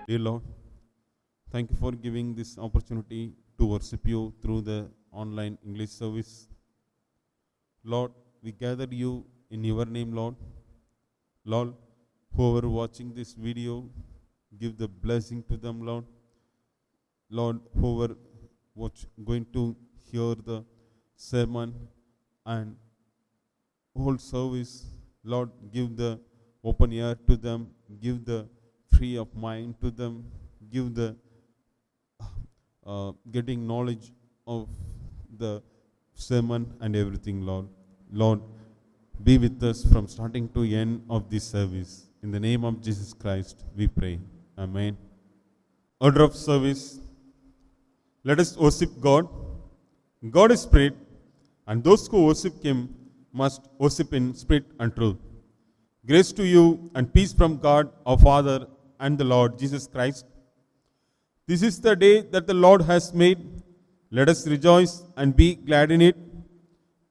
Dear Lord, thank you for giving this opportunity to worship you through the online English service. Lord, we gather you in your name, Lord. Lord, whoever watching this video, give the blessing to them, Lord. Lord, whoever going to hear the sermon and whole service, Lord, give the open ear to them, give the free of mind to them, give the getting knowledge of the sermon and everything, Lord. Lord, be with us from starting to end of this service. In the name of Jesus Christ, we pray. Amen. Order of service. Let us worship God. God is spirit, and those who worship Him must worship in spirit and truth. Grace to you and peace from God, our Father, and the Lord Jesus Christ. This is the day that the Lord has made. Let us rejoice and be glad in it.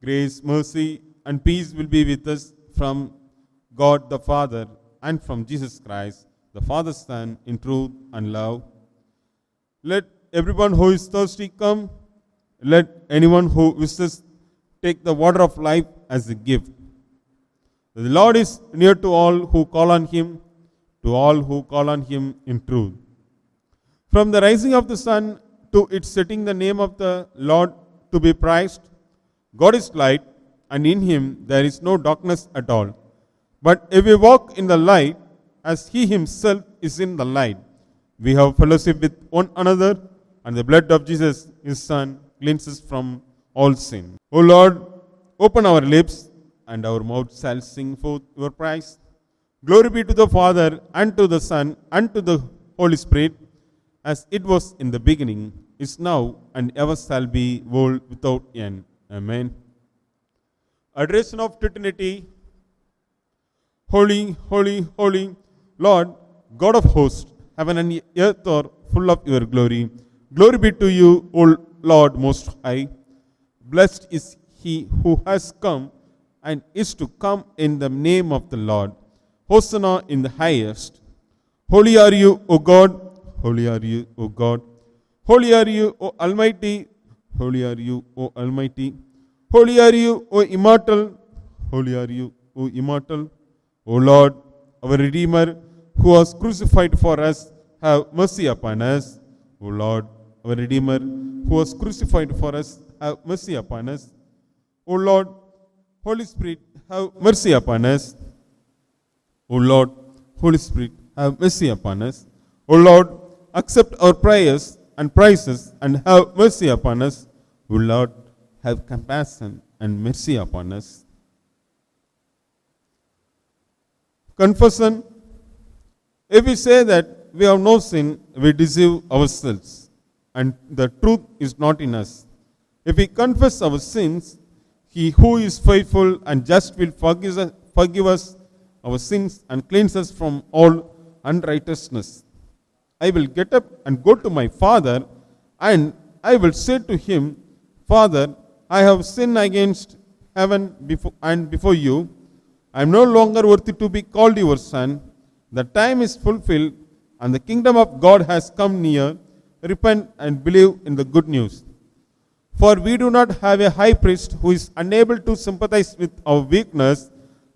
Grace, mercy, and peace will be with us from God the Father and from Jesus Christ, the Father's Son, in truth and love. Let everyone who is thirsty come. Let anyone who wishes take the water of life as a gift. The Lord is near to all who call on Him, to all who call on Him in truth. From the rising of the sun to its setting, the name of the Lord to be praised. God is light, and in Him there is no darkness at all. But if we walk in the light, as He Himself is in the light, we have fellowship with one another, and the blood of Jesus, His Son, cleanses from all sin. O Lord, open our lips, and our mouth shall sing forth your praise. Glory be to the Father, and to the Son, and to the Holy Spirit, as it was in the beginning, is now, and ever shall be, world without end. Amen. Adoration of Trinity. Holy, holy, holy, Lord, God of hosts, heaven and earth are full of your glory. Glory be to you, O Lord Most High. Blessed is he who has come and is to come in the name of the Lord. Hosanna in the highest. Holy are you, O God. Holy are you, O God. Holy are you, O Almighty. Holy are you, O Almighty. Holy are you, O immortal. Holy are you, O immortal. O Lord, our Redeemer, who was crucified for us, have mercy upon us. O Lord, our Redeemer, who was crucified for us, have mercy upon us. O Lord, Holy Spirit, have mercy upon us. O Lord, Holy Spirit, have mercy upon us. O Lord, accept our prayers and praises and have mercy upon us. O Lord, have compassion and mercy upon us. Confession. If we say that we have no sin, we deceive ourselves, and the truth is not in us. If we confess our sins, He who is faithful and just will forgive us our sins and cleanse us from all unrighteousness. I will get up and go to my Father, and I will say to Him, Father, I have sinned against heaven before you. I am no longer worthy to be called your son. The time is fulfilled, and the kingdom of God has come near. Repent and believe in the good news. For we do not have a high priest who is unable to sympathize with our weakness,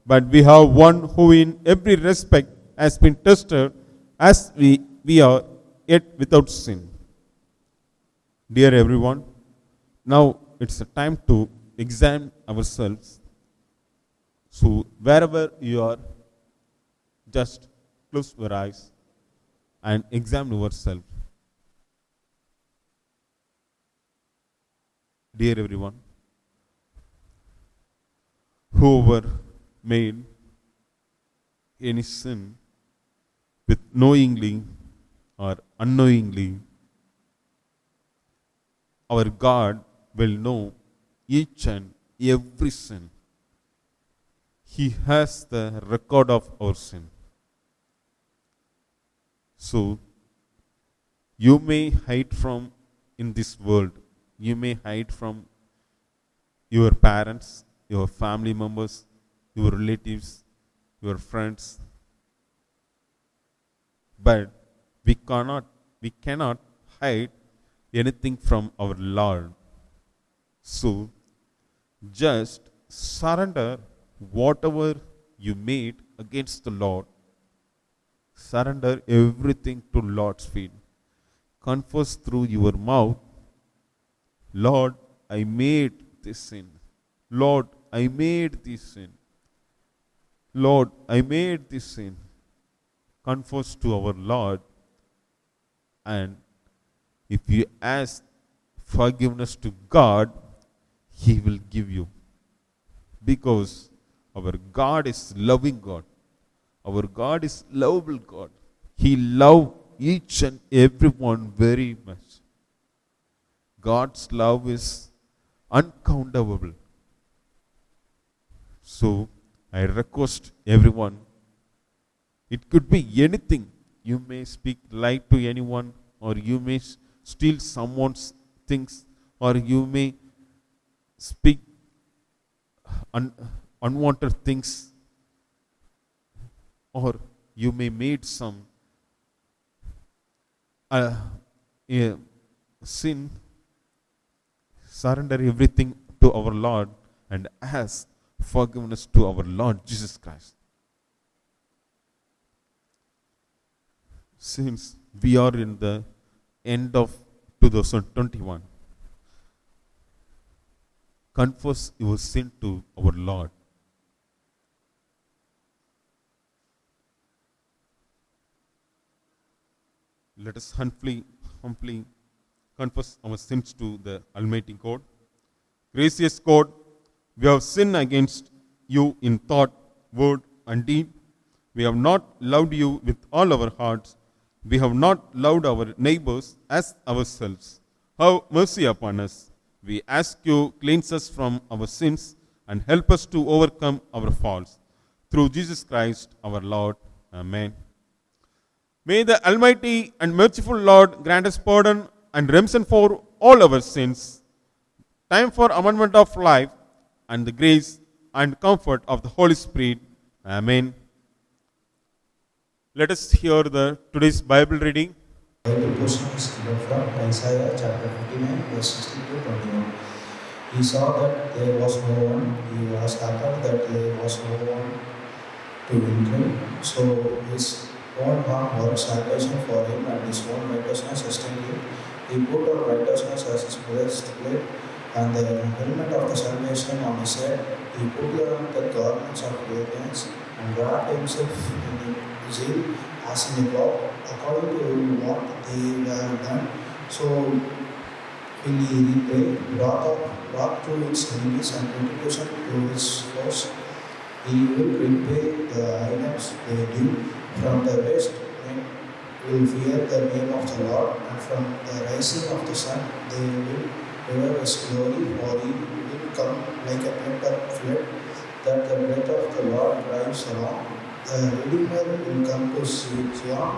but we have one who in every respect has been tested as we are, yet without sin. Dear everyone, now it's a time to examine ourselves. So wherever you are, just close your eyes and examine yourself. Dear everyone, whoever made any sin with knowingly or unknowingly, our God will know each and every sin. He has the record of our sin. So, you may hide from in this world. You may hide from your parents, your family members, your relatives, your friends. But we cannot hide anything from our Lord. So just surrender whatever you made against the Lord. Surrender everything to Lord's feet. Confess through your mouth, Lord, I made this sin. Lord, I made this sin. Lord, I made this sin. Confess to our Lord, and if you ask forgiveness to God, He will give you. Because our God is loving God. Our God is lovable God. He loves each and everyone very much. God's love is uncountable. So I request everyone, it could be anything. You may speak lie to anyone, or you may steal someone's things, or you may speak unwanted things, or you may made some sin. Surrender everything to our Lord and ask forgiveness to our Lord Jesus Christ. Since we are in the end of 2021, confess your sin to our Lord. Let us humbly confess our sins to the Almighty God. Gracious God, we have sinned against you in thought, word, and deed. We have not loved you with all our hearts. We have not loved our neighbors as ourselves. Have mercy upon us. We ask you, cleanse us from our sins and help us to overcome our faults. Through Jesus Christ our Lord. Amen. May the Almighty and merciful Lord grant us pardon and redemption for all our sins, time for amendment of life, and the grace and comfort of the Holy Spirit. Amen. Let us hear today's Bible reading. Bible portion is given from Isaiah chapter 59, verse 16 to 21. He saw that there was no one. He was happy that there was no one to win him. So his own arm worked salvation for him, and his own righteousness sustained him. He put on righteousness as his breastplate, and the helmet of the salvation on his head. He put on the garments of radiance, and wrapped himself in zeal as in a cloth, according to what they were done. So will he repay wrath to its enemies and retribution to its foes. He will repay the items they do. From the west men will fear the name of the Lord, and from the rising of the sun they will derive his glory, for he will come like a panther flood, that the breath of the Lord drives along. The Redeemer will come to Zion,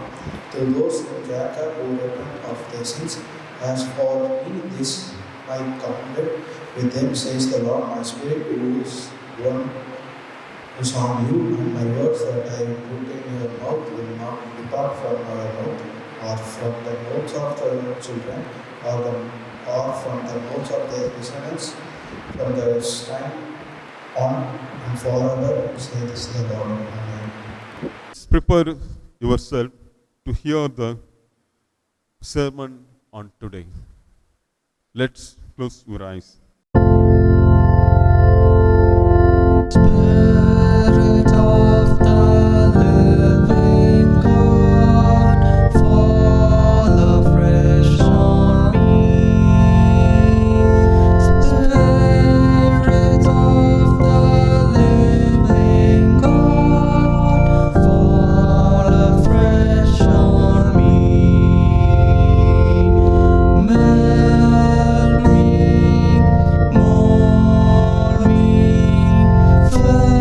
to those in Jacob who repent of their sins. As for me, this my covenant with them, says the Lord, my spirit is on you, and my words that I put in your mouth will not depart from your mouth, or from the mouths of the children, or from the mouths of their descendants, from this time on and forever, says the Lord. Amen. Prepare yourself to hear the sermon on today. Let's close your eyes. Spirit of the living God, fall afresh on me. Spirit of the living God, fall afresh on me. Melt me, mold me, fill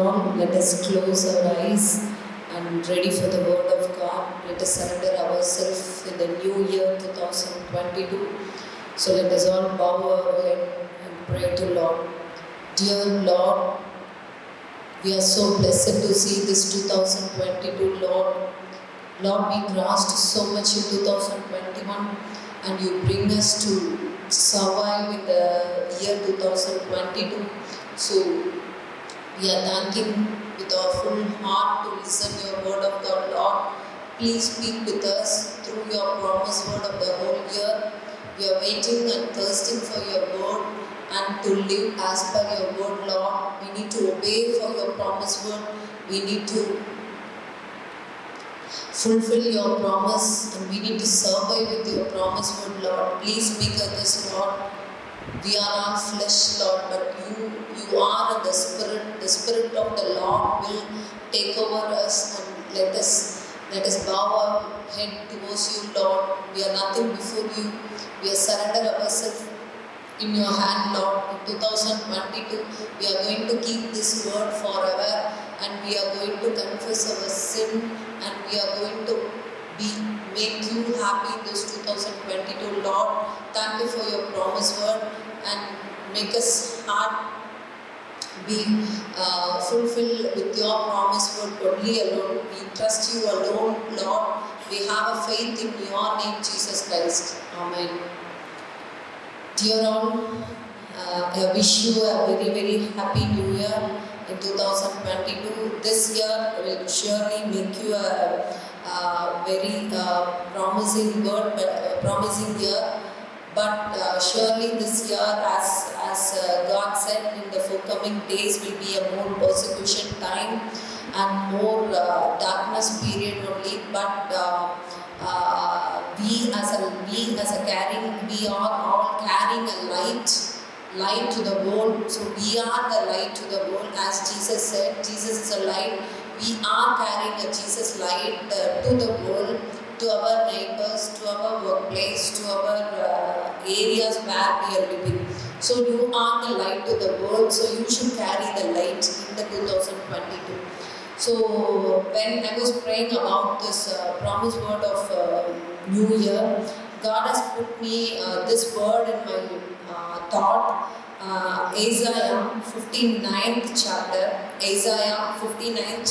all, let us close our eyes and ready for the word of God. Let us surrender ourselves in the new year 2022. So let us all bow our head and pray to Lord. Dear Lord, we are so blessed to see this 2022, Lord. Lord, we crossed so much in 2021 and you bring us to survive in the year 2022. So we are thanking with our full heart to listen your word of God, Lord. Please speak with us through your promised word of the whole year. We are waiting and thirsting for your word and to live as per your word, Lord. We need to obey for your promised word. We need to fulfill your promise and we need to survive with your promised word, Lord. Please speak of this, Lord. We are not flesh, Lord, but you are the Spirit. The Spirit of the Lord will take over us and let us bow our head towards you, Lord. We are nothing before you. We are surrender ourselves in your hand, Lord. In 2022, we are going to keep this word forever and we are going to confess our sin and we are going to make you happy in this 2022, Lord. Thank you for your promised word and make us heart be fulfilled with your promised word only alone. We trust you alone, Lord. We have a faith in your name, Jesus Christ. Amen. Dear all, I wish you a very, very happy new year in 2022. This year will surely make you a very promising year. But surely this year, as God said, in the forthcoming days will be a more persecution time and more darkness period only. But we are all carrying a light to the world. So we are the light to the world, as Jesus said. Jesus is a light. We are carrying a Jesus light to the world, to our neighbors, to our workplace, to our areas where we are living. So you are the light to the world. So you should carry the light in the 2022. So when I was praying about this promised word of New Year, God has put me this word in my thought. Isaiah 59th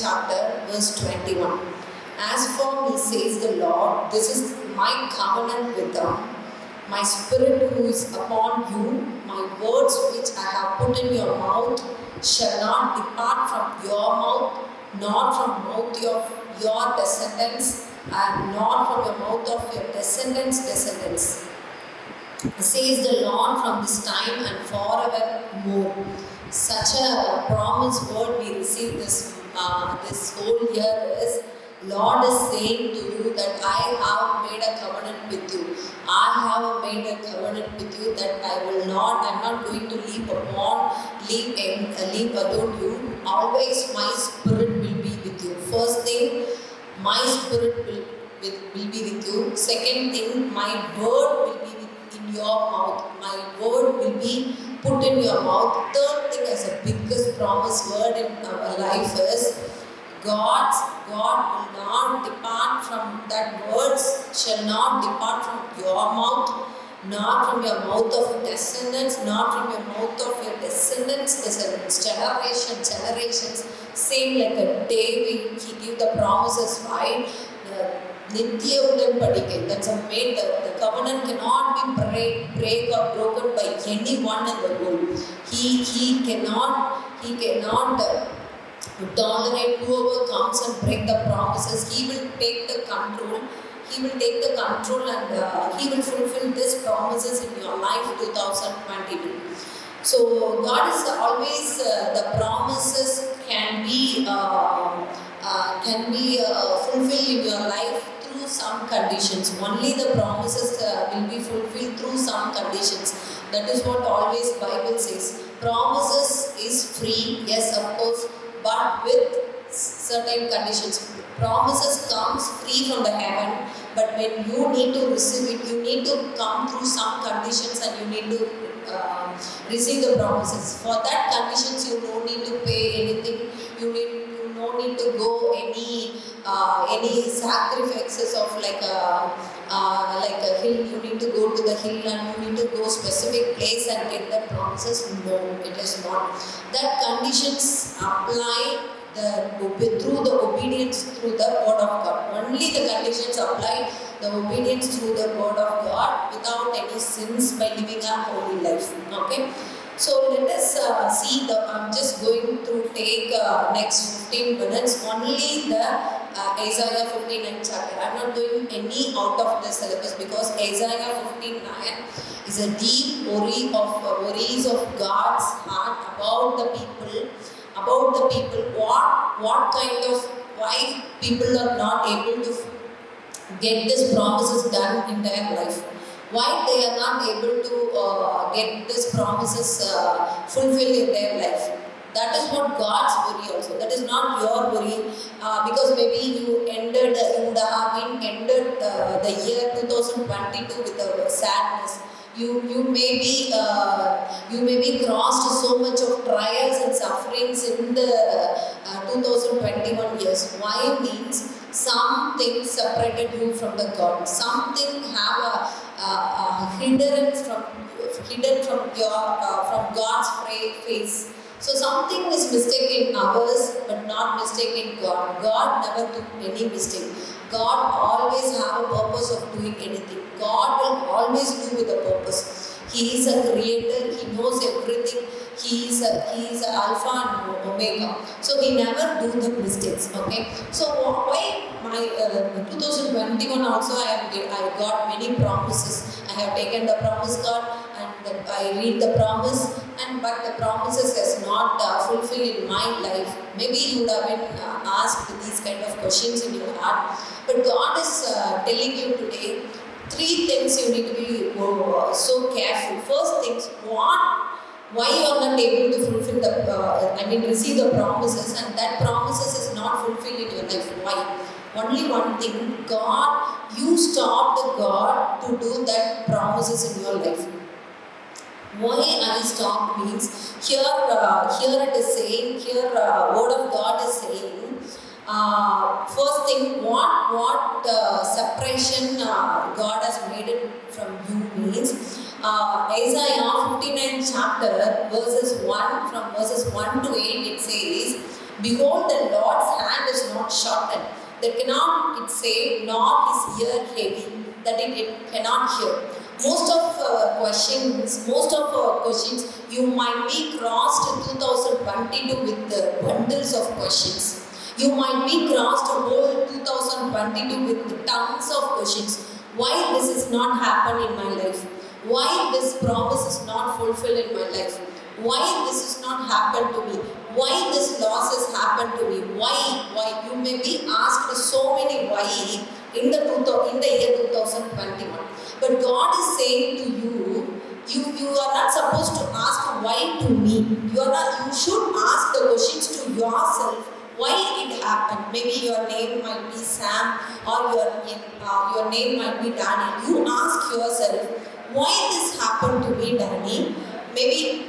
chapter, verse 21. As for me, says the Lord, this is my covenant with them. My spirit who is upon you, my words which I have put in your mouth shall not depart from your mouth, nor from mouth of your descendants, and nor from the mouth of your descendants, says the Lord, from this time and forevermore. Such a promised word we received this whole year is, Lord is saying to you that I have made a covenant with you. I have made a covenant with you that I'm not going to leave alone you. Always my spirit will be with you. First thing, my spirit will be with you. Second thing, my word will be in your mouth. My word will be put in your mouth. Third thing, as a biggest promise word in our life is, God will not depart from that. Words shall not depart from your mouth, not from your mouth of descendants, not from your mouth of your descendants. Generations. Same like a David, he gave the promises, right? Nitya Udanpadike, that's a made, the covenant cannot be break or broken by anyone in the world. He cannot tolerate whoever comes and break the promises. He will take the control. And he will fulfill these promises in your life 2022. So God is always the promises can be fulfilled in your life through some conditions. Only the promises will be fulfilled through some conditions. That is what always Bible says. Promises is free, yes, of course, but with certain conditions. Promises comes free from the heaven, but when you need to receive it, you need to come through some conditions and you need to receive the promises. For that conditions, you don't need to pay anything. You any sacrifices of like a hill. You need to go to the hill and you need to go specific place and get the promises. No, it is not. That conditions apply through the obedience through the word of God. Only the conditions apply the obedience through the word of God without any sins by living a holy life. Okay. So let us see I'm just going to take next 15 minutes only the Isaiah 59 chapter. I am not going any out of the syllabus because Isaiah 59 is a deep worries of God's heart about the people, what kind of, why people are not able to get these promises done in their life. Why they are not able to get these promises fulfilled in their life. That is what God's worry also. That is not your worry because maybe you would have been ended the year 2022 with a sadness. You may be crossed so much of trials and sufferings in the 2021 years. Why means something separated you from the God. Something have hidden from God's face. So something is mistake in ours, but not mistake in God. God never took any mistake. God always have a purpose of doing anything. God will always do with a purpose. He is a creator. He knows everything. He is Alpha and Omega. So he never do the mistakes. Okay. So why my 2021 also I got many promises. I have taken the promise card and I read the promise, but the promises is not fulfilled in my life. Maybe you would have been asked these kind of questions in your heart. But God is telling you today 3 things you need to be so careful. First things, why you are not able to fulfill receive the promises, and that promises is not fulfilled in your life. Why? Only one thing, you stopped God to do that promises in your life. Why I stopped means here it is saying, word of God is saying, first thing, what separation God has made it from you means, Isaiah 59 chapter from verses 1 to 8 it says, behold, the Lord's hand is not shortened, that cannot it save, nor his ear heavy, that it cannot hear. Most of our questions you might be crossed in 2022 with the bundles of questions. You might be crossed whole 2022 with tons of questions. Why this is not happened in my life? Why this promise is not fulfilled in my life? Why this is not happened to me? Why this loss has happened to me? Why? You may be asked so many why in the year 2021. But God is saying to you, you are not supposed to ask why to me. You should ask the questions to yourself. Why it happened? Maybe your name might be Sam or your name might be Danny. You ask yourself, why this happened to me, Danny? Maybe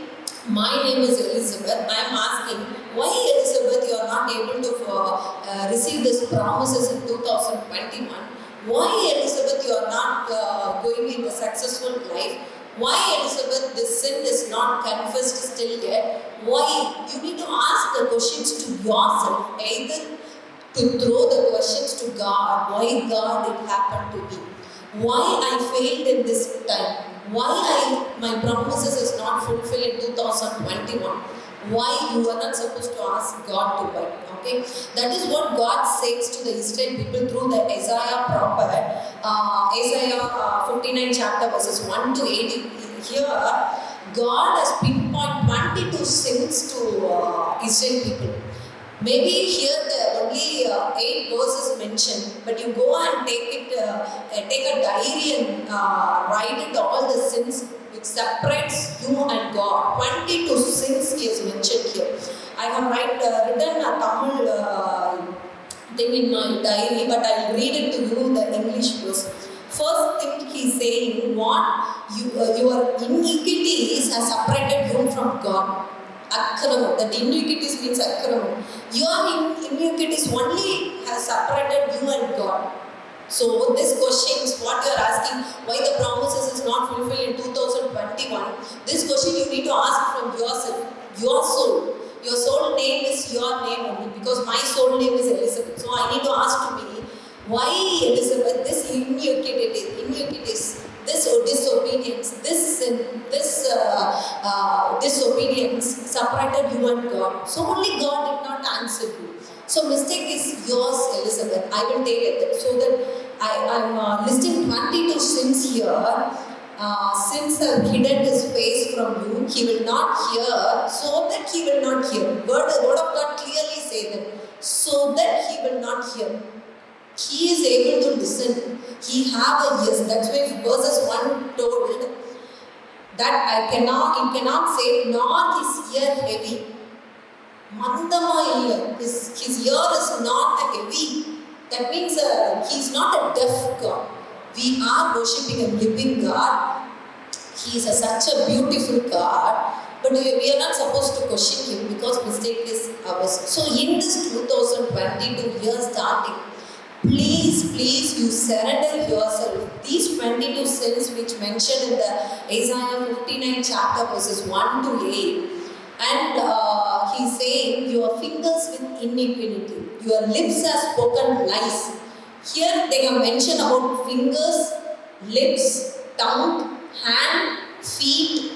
my name is Elizabeth. I am asking, why Elizabeth you are not able to receive these promises in 2021? Why Elizabeth you are not going in a successful life? Why Elizabeth this sin is not confessed still yet? Why? You need to ask the questions to yourself, either to throw the questions to God. Why God it happened to me? Why I failed in this time? Why my promises is not fulfilled in 2021? Why you are not supposed to ask God to why? Okay, that is what God says to the Israel people through the Isaiah prophet. Isaiah 59 chapter verses 1 to 8. Here, God has pinpointed 22 sins to Israel people. Maybe here the only 8 verses mentioned, but you go and take a diary and write it all the sins which separates you and God. 22 sins is mentioned here. I have written a Tamil thing in my diary, but I will read it to you the English verse. First thing he is saying, your iniquities have separated you from God. Akramam, that iniquities means akramam. Your iniquities only has has separated you and God. So this questions, what you are asking, why the promises is not fulfilled in 2021, this question you need to ask from yourself, your soul. Your soul name is your name only, because my soul name is Elizabeth. So I need to ask to me, why Elizabeth, this iniquities, this disobedience, this sin, this disobedience separated you and God. So only God did not answer you. So mistake is yours, Elizabeth. I will take it. So that I'm listing 22 sins here. Sins have hidden his face from you. He will not hear, so that he will not hear. The word of God clearly says that, so that he will not hear. He is able to listen. He have a yes. That's why verses 1 told that it cannot say, nor his ear heavy. Mandama ear. His ear is not heavy. That means he is not a deaf God. We are worshipping a living God. He is such a beautiful God. But we are not supposed to question him because mistake is ours. So in this 2022 year starting, please you surrender yourself. These 22 sins which mentioned in the Isaiah 59 chapter verses 1 to 8. And he's saying, your fingers with iniquity, your lips have spoken lies. Here they have mentioned about fingers, lips, tongue, hand, feet,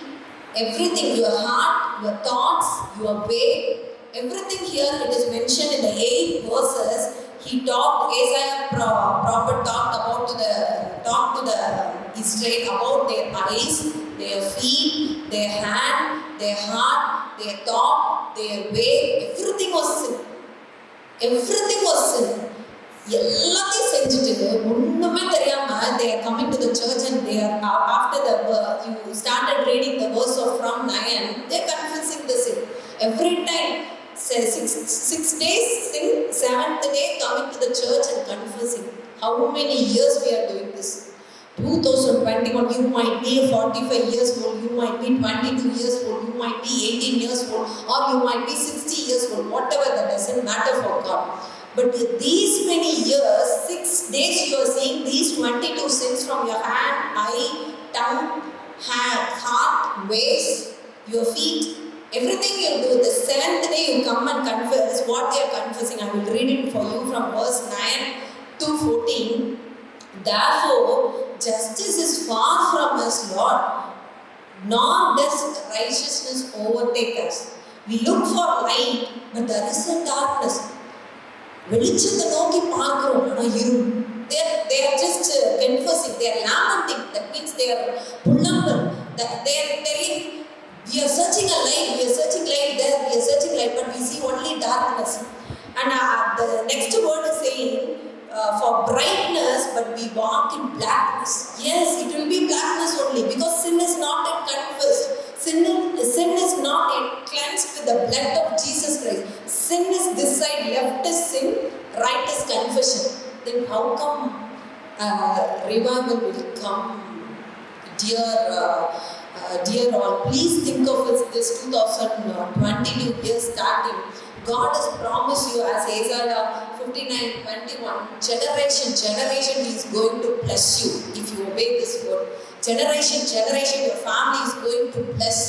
everything, your heart, your thoughts, your way, everything here it is mentioned in the 8 verses. He talked, Isaiah prophet talked to the Israel about their eyes, their feet, their hand, their heart, their thought, their way, everything was sin. Everything was sin. எல்லாத்தையும் செஞ்சுட்டு ஒண்ணுமே தெரியாம they are coming to the church and they are after you started reading the verse of from 9, they are confessing the sin every time. 6 days sin, 7th day coming to the church and confessing. How many years we are doing this? 2021, you might be 45 years old, you might be 22 years old, you might be 18 years old, or you might be 60 years old, whatever, that doesn't matter for God. But these many years, 6 days you are seeing these 22 sins from your hand, eye, tongue, heart, waist, your feet, everything you do. The 7th day you come and confess what they are confessing. I will read it for you from verse 9 to 14. Therefore, justice is far from us, Lord, nor does righteousness overtake us. We look for light, but there is a darkness. வெளிச்சத்தை நோக்கி பார்க்கிறோம் ஆனால் இருள். They are just confessing, they are lamenting. That means they are புலம்பல். They are telling, we are searching a light, we are searching light there, we are searching light, but we see only darkness. And the next word is saying, for brightness, but we walk in blackness. Yes, it will be blackness only because sin is not yet confessed. Sin is not yet cleansed with the blood of Jesus Christ. Sin is this side, left is sin, right is confession. Then how come revival will come? Dear all, please think of this 2022 year starting. God has promised you, as Isaiah 59:21, generation He is going to bless you if you obey this word. Generation, your family is going to bless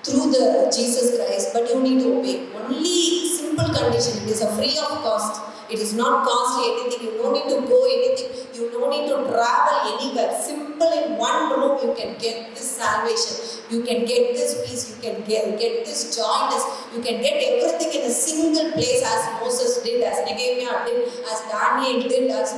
through the Jesus Christ, but you need to obey. Only simple condition, it is a free of cost. It is not costly anything. You don't need to go anything. You don't need to travel anywhere. Simple in one room you can get this salvation. You can get this peace. You can get this joyness. You can get everything in a single place, as Moses did, as Nehemiah did, as Daniel did, as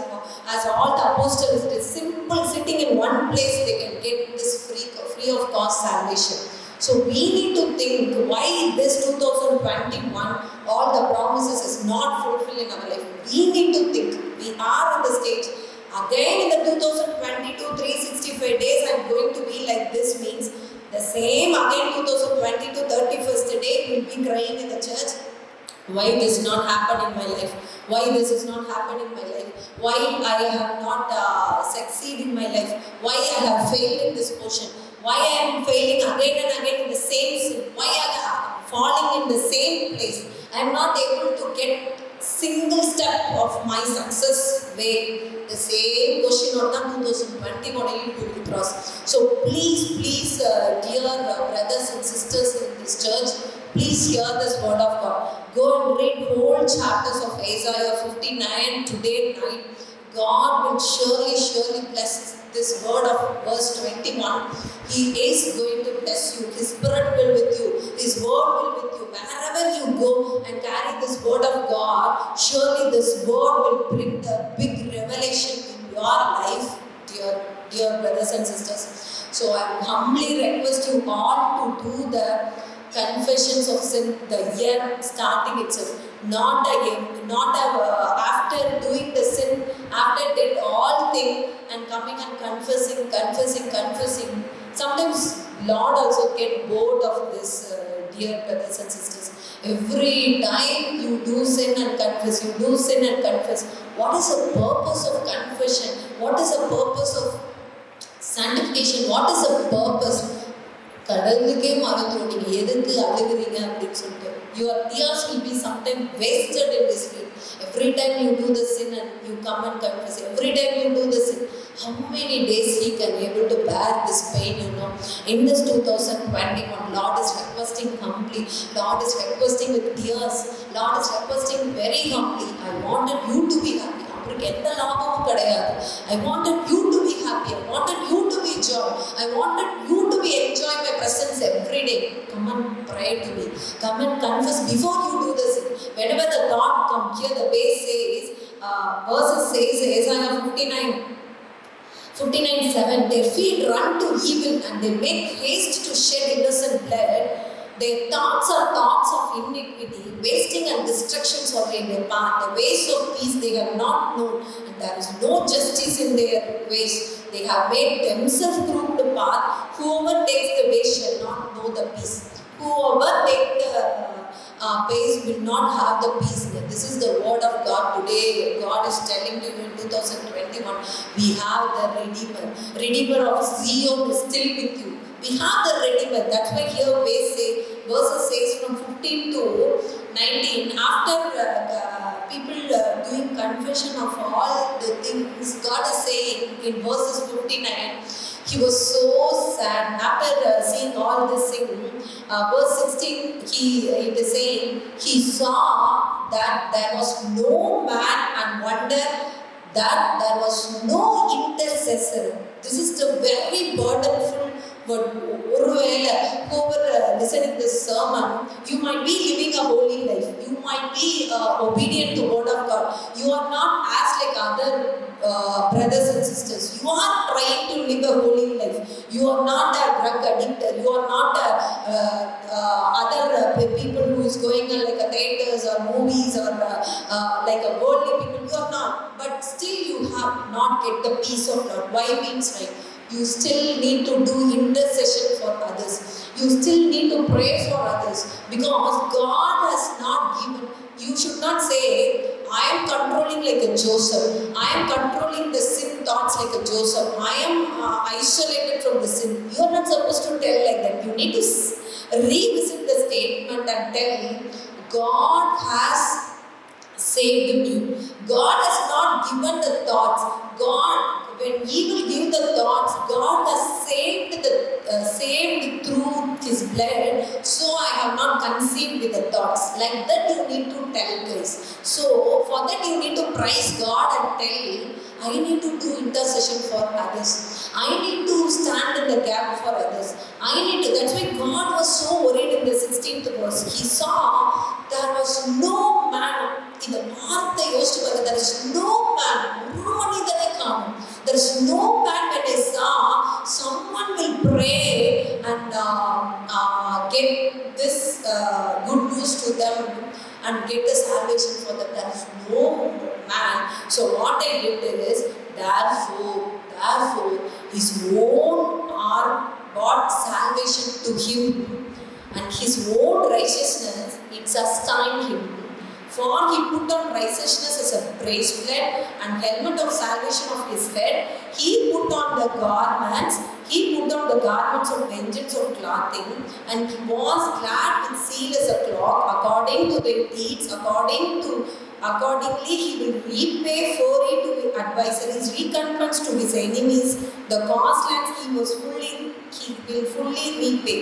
all the apostles did. Simple, sitting in one place, they can get this free of cost salvation. So we need to think why this 2021, all the promises is not fulfilled in our life. We need to think. We are on the stage. Again in the 2022, 365 days I'm going to be like this means the same again 2022, 31st day will be crying in the church. Why this not happen in my life? Why this is not happen in my life? Why I have not succeed in my life? Why I have failed in this portion? Why I am failing again and again in the same sin? Why I am falling in the same place? I am not able to get single step of my success way? The same question or the 2021 you will cross. So please, dear brothers and sisters in this church, please hear this word of God. Go and read whole chapters of Isaiah 59 today night. God will surely bless this word of verse 21. He is going to bless you. His spirit will with you. His word will with you. Wherever you go and carry this word of God, surely this word will bring the big revelation in your life, dear brothers and sisters. So I humbly request you all to do the confessions of sin the year starting itself. Not after doing the sin, after did all thing and coming and confessing. Sometimes Lord also get bored of this, dear brothers and sisters. Every time you do sin and confess, What is the purpose of confession? What is the purpose of sanctification? What is the purpose? கடவுளுக்கே மறந்துடும் நீங்க எதுக்கு அழுகுறீங்க அப்படின்னு சொல்லிட்டு. Your tears will be sometimes wasted in this field. Every time you do the sin and you come and confess, every time you do the sin, how many days he can able to bear this pain, In this 2021, Lord is requesting humbly. Lord is requesting with tears. Lord is requesting very humbly. I wanted you to be happy. அவருக்கு எந்த லாபமும் கிடையாது. I wanted you to be happy. I wanted you to be joy. I wanted you to be enjoy my presence every day. Come and pray to me. Come and confess before you do this. Whenever the thought comes, here the base says, verses says, Isaiah 59:7, their feet run to evil and they make haste to shed innocent blood. Their thoughts are thoughts of iniquity, wasting and destructions are in their path. The ways of peace they have not known, and there is no justice in their ways. They have made themselves crooked the path. Whoever takes the way shall not know the peace. Whoever takes the pace will not have the peace. This is the word of God today. God is telling you in 2021, we have the Redeemer of Zion is still with you. We have the Redeemer. That's why here verses says from 15 to 19, after people doing confession of all the things, God is saying in verses 59, he was so sad after seeing all this thing. Verse 16, it is saying, he saw that there was no man and wonder that there was no intercessor. This is the very burdenful word. Whoever listening this sermon, you might be living a holy life. You might be obedient to word of God. You are not as like other brothers and sisters. You are trying to live a holy life. You are not a drug addict. You are not other people who is going like a theaters or movies or like a worldly people. You are not. But still you have not get the peace of God. Why means like you still need to do intercession for others. You still need to pray for others because God has not given. You should not say, I am controlling like a Joseph. I am controlling the sin thoughts like a Joseph. I am isolated from the sin. You are not supposed to tell like that. You need to revisit the statement and tell, God has saved me. God has not given the thoughts. God, when He will give the thoughts, God has saved through His blood. So I have not conceived with the thoughts. Like that you need to tell guys. So for that you need to praise God and tell, I need to do intercession for others. I need to stand in the gap for others. That's why God was so worried in the 16th verse. He saw there was no man. In the வார்த்தை யோசிச்சு பாருங்க, there is no man. ஒரு மனிதனை காணும். There is no man when I saw someone will pray and get this good news to them and get the salvation for them. There is no man. So what I did is, therefore, his own arm brought salvation to him, and his own righteousness it sustained him. For he put on righteousness as a breastplate and helmet of salvation of his head. He put on the garments of vengeance of clothing, and he was clad with zeal as a cloth, according to their deeds, according Accordingly, he will repay Phori to his adversaries, recompense to his enemies. The coastlands he will fully repay.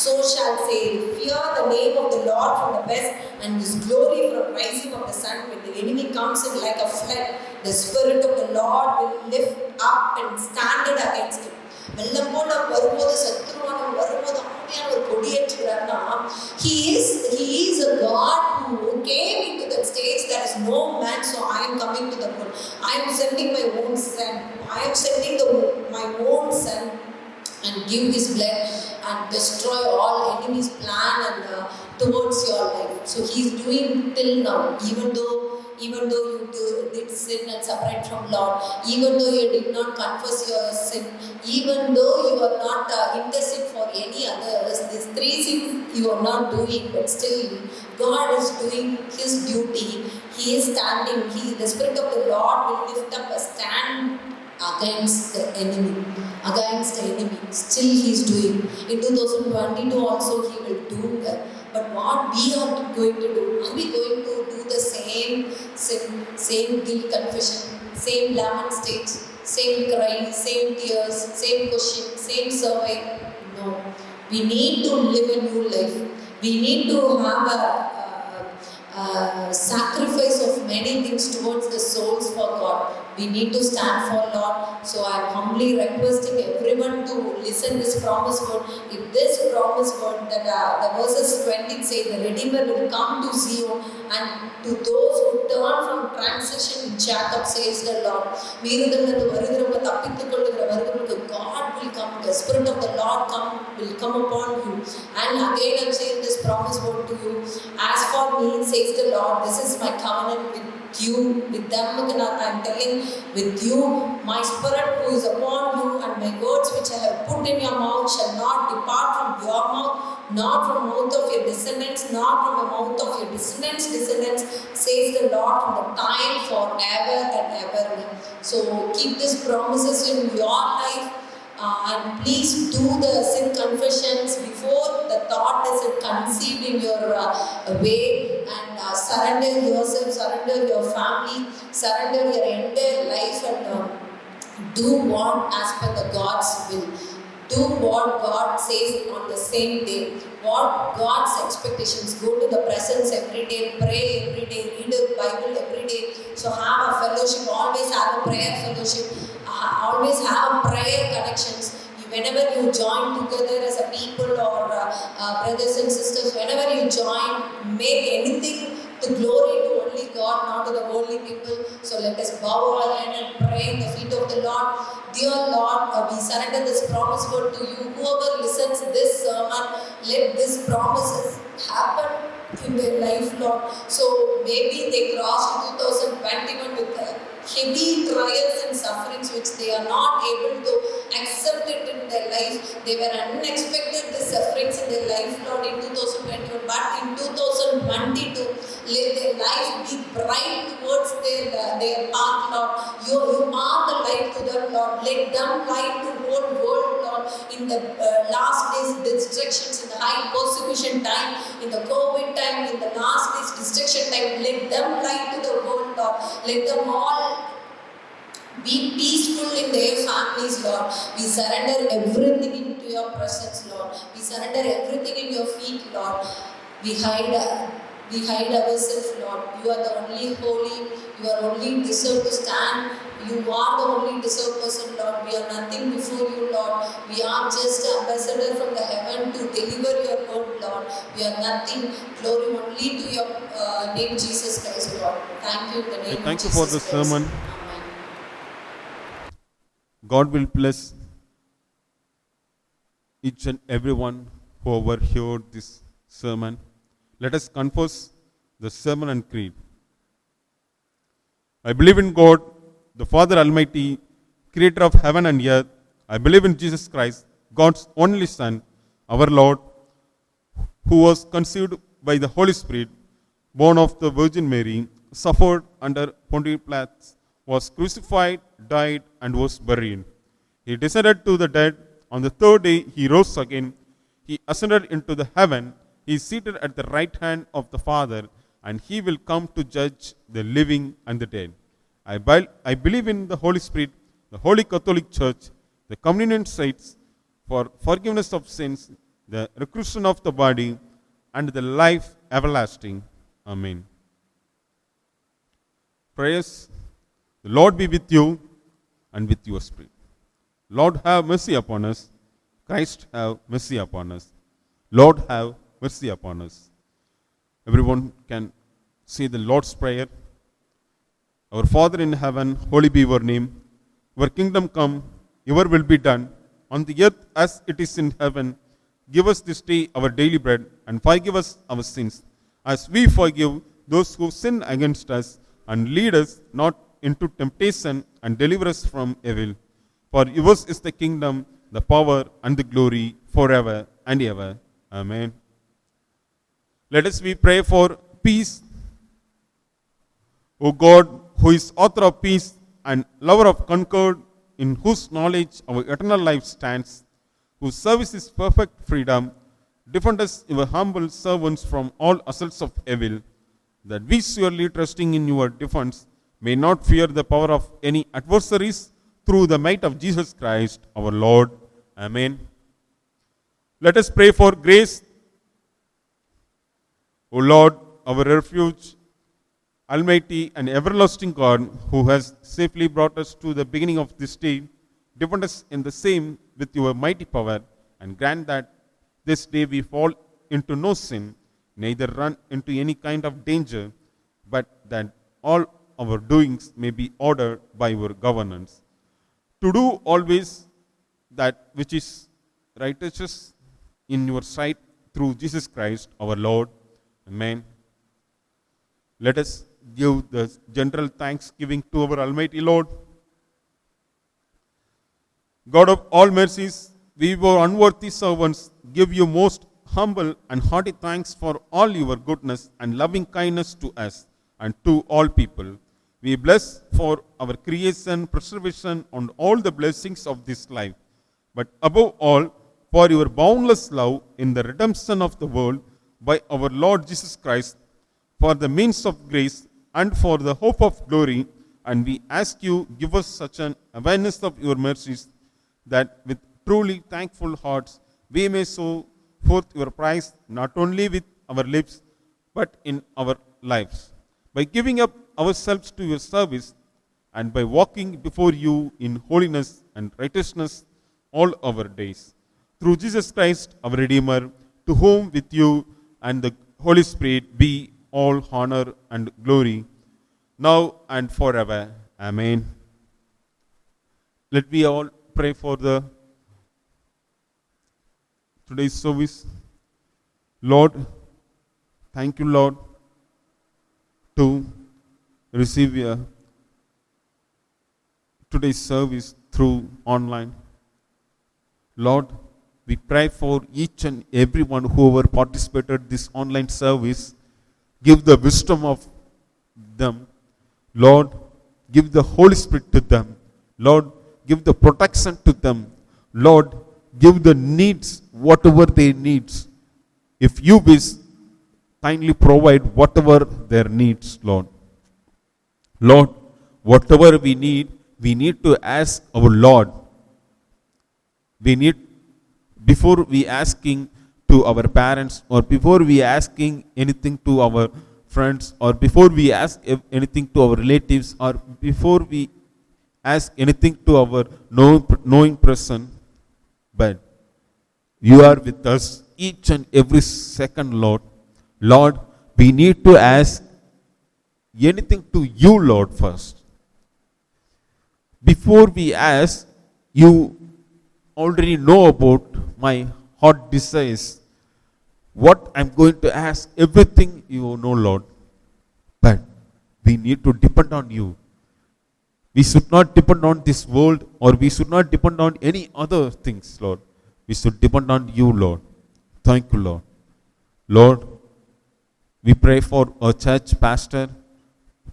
So shall say, fear the name of the Lord from the west, and his glory from rising of the sun. When the enemy comes in like a flood, the Spirit of the Lord will lift up and stand it against him. வெள்ளம் போல வரும்போது சத்ருவானம் வரும்போது அப்படியான ஒரு கொடியேற்றுகிறார்னா he is a God who came into that stage. There is no man, so I am coming to the world. I am sending my own son. I am sending my own son and give his blood and destroy all enemies' plan and towards your life. So he is doing till now, even though you did sin and separate from Lord, even though you did not confess your sin, even though you are not intercede for any others, these three things you are not doing, but still God is doing his duty. He is standing. The Spirit of the Lord will lift up a stand against the enemy. Still he is doing. In 2022 also he will do that. But what we are going to do? Are we going to do the same sin, same guilt confession, same lament stage, same cry, same tears, same question, same survey? No. We need to live a new life. We need to have a sacrifice of many things towards the souls for God. We need to stand for Lord. So I am humbly requesting everyone to listen this promise word. If this promise word that the verses 20 say the Redeemer will come to Zion, and to those who turn from transition in Jacob, says the Lord. God will come. The Spirit of the Lord will come upon you. And again I am saying this promise word to you. As for me, says the Lord, this is my covenant with you, with them. I am telling with you, my Spirit who is upon you, and my words which I have put in your mouth shall not depart from your mouth, not from the mouth of your descendants, not from the mouth of your descendants, says the Lord, from the time forever and ever. So keep these promises in your life. And please do the sin confessions before the thought is conceived in your way, and surrender yourself, surrender your family, surrender your entire life, and do what as per the God's will. Do what God says on the same day. What God's expectations. Go to the presence every day, pray every day, read the Bible every day. So have a fellowship, always have a prayer fellowship, always have prayer connections. Whenever you join together as a people or brothers and sisters, whenever you join, make anything to glory to only God, not to the worldly people. So let us bow our head and pray in the feet of the Lord. Dear Lord, we surrender this promise word to you. Whoever listens to this sermon, let these promises happen in their life, Lord. So maybe they crossed 2021 with heavy trials and sufferings which they are not able to accept it in their life. They were unexpected, the sufferings in their life, Lord, in 2021. But in 2022, let their life be bright towards their path, Lord. You are the light to them, Lord. Let them light to the whole world, Lord. In the last days, distractions, in the high persecution time, in the COVID time, in the last days, distraction time, let them light to the world, Lord. Let them all be peaceful in their families, Lord. We surrender everything into your presence, Lord. We surrender everything in your feet, Lord. We hide ourselves, Lord. You are the only holy. You are only deserve to stand. You are the only deserved person, Lord. We are nothing before you, Lord. We are just ambassador from the heaven to deliver your word, Lord. We are nothing. Glory only to your name, Jesus Christ, Lord. Thank you in the name Thank of you Jesus for the Christ. sermon. Amen. God will bless each and everyone who ever heard this sermon. Let us confess the sermon and creed. I believe in God, the Father Almighty, creator of heaven and earth. I believe in Jesus Christ, God's only Son, our Lord, who was conceived by the Holy Spirit, born of the Virgin Mary, suffered under Pontius Pilate, was crucified, died, and was buried. He descended to the dead. On the third day he rose again. He ascended into the heaven. He is seated at the right hand of the Father, and he will come to judge the living and the dead. I believe in the Holy Spirit, the Holy Catholic Church, the communion saints, for forgiveness of sins, the resurrection of the body, and the life everlasting. Amen. Prayers. The Lord be with you and with your spirit. Lord, have mercy upon us. Christ, have mercy upon us. Lord, have mercy upon us. Everyone can say the Lord's Prayer. Our Father in heaven, holy be your name. Your kingdom come, your will be done, on the earth as it is in heaven. Give us this day our daily bread, and forgive us our sins, as we forgive those who sin against us, and lead us not into temptation, and deliver us from evil. For yours is the kingdom, the power, and the glory, forever and ever. Amen. Let us pray for peace. O God, who is author of peace and lover of concord, in whose knowledge our eternal life stands, whose service is perfect freedom, defend us, your humble servants, from all assaults of evil, that we, surely trusting in your defense, may not fear the power of any adversaries, through the might of Jesus Christ our Lord. Amen. Let us pray for grace. O Lord, our refuge, Almighty and everlasting God, who has safely brought us to the beginning of this day, defend us in the same with your mighty power, and grant that this day we fall into no sin, neither run into any kind of danger, but that all our doings may be ordered by your governance. To do always that which is righteous in your sight, through Jesus Christ our Lord. Amen. Let us give the general thanksgiving to our Almighty Lord. God of all mercies, we, your unworthy servants, give you most humble and hearty thanks for all your goodness and loving kindness to us and to all people. We bless for our creation, preservation, and all the blessings of this life, but above all, for your boundless love in the redemption of the world by our Lord Jesus Christ, for the means of grace and for the hope of glory. And we ask you, give us such an awareness of your mercies, that with truly thankful hearts we may show forth your praise, not only with our lips, but in our lives, by giving up ourselves to your service, and by walking before you in holiness and righteousness all our days. Through Jesus Christ, our Redeemer, to whom with you and the Holy Spirit be all honor and glory, now and forever. Amen. Let me all pray for the today's service. Lord, thank you, Lord, to receive today's service through online. Lord, we pray for each and everyone who ever participated this online service. Give the wisdom of them. Lord, give the Holy Spirit to them. Lord, give the protection to them. Lord, give the needs, whatever they needs. If you wish, kindly provide whatever their needs, Lord. Lord, whatever we need to ask our Lord. We need, before we asking to our parents, or before we asking anything to our friends, or before we ask anything to our relatives, or before we ask anything to our knowing person, but you are with us each and every second, Lord. Lord, we need to ask anything to you, Lord, first. Before we ask, you already know about my heart desires. What I'm going to ask, everything you know, Lord. But we need to depend on you. We should not depend on this world, or we should not depend on any other things, Lord. We should depend on you, Lord. Thank you, Lord. Lord, we pray for our church pastor,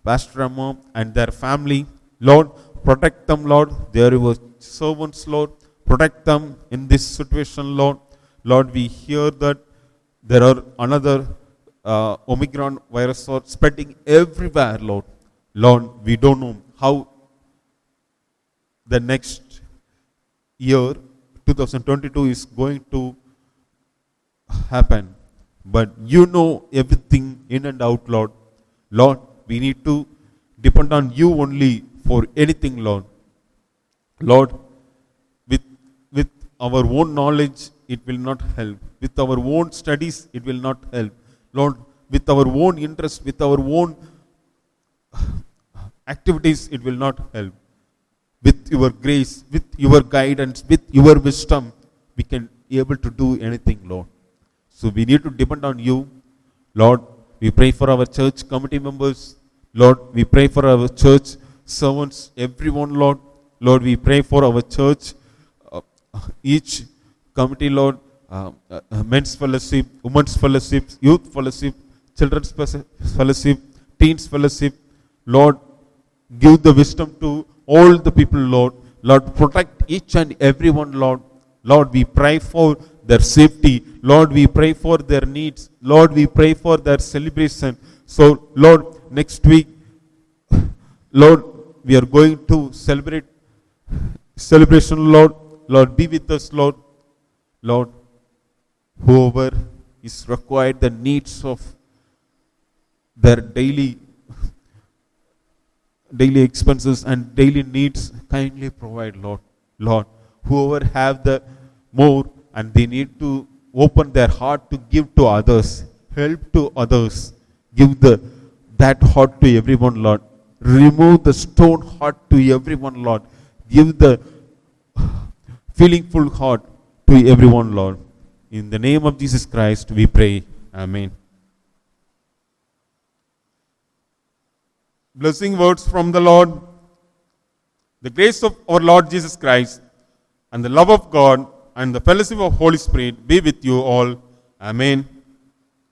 Pastor Rama, and their family. Lord, protect them, Lord. They are your servants, Lord. Protect them in this situation, Lord. Lord, we hear that there are another Omicron virus are spreading everywhere, Lord. Lord, we don't know how the next year, 2022, is going to happen. But you know everything in and out, Lord. Lord, we need to depend on you only for anything, Lord. Lord, with our own knowledge, it will not help. With our own studies, it will not help. Lord, with our own interest, with our own activities, it will not help. With your grace, with your guidance, with your wisdom, we can be able to do anything, Lord. So we need to depend on you. Lord, we pray for our church committee members. Lord, we pray for our church servants, everyone, Lord. Lord, we pray for our church, each committee, Lord, men's fellowship, women's fellowship, youth fellowship, children's fellowship, teens fellowship. Lord, give the wisdom to all the people, Lord. Lord, protect each and everyone, Lord. Lord, we pray for their safety. Lord, we pray for their needs. Lord, we pray for their celebration. So, Lord, next week, Lord, we are going to celebration, Lord. Lord, be with us, Lord. Lord, whoever is required the needs of their daily expenses and daily needs, kindly provide, Lord. Lord, whoever have the more and they need to open their heart to give to others, help to others, give that heart to everyone, Lord. Remove the stone heart to everyone, Lord. Give the feelingful heart to everyone, Lord. In the name of Jesus Christ, we pray. Amen. Blessing words from the Lord. The grace of our Lord Jesus Christ and the love of God and the fellowship of Holy Spirit be with you all. Amen.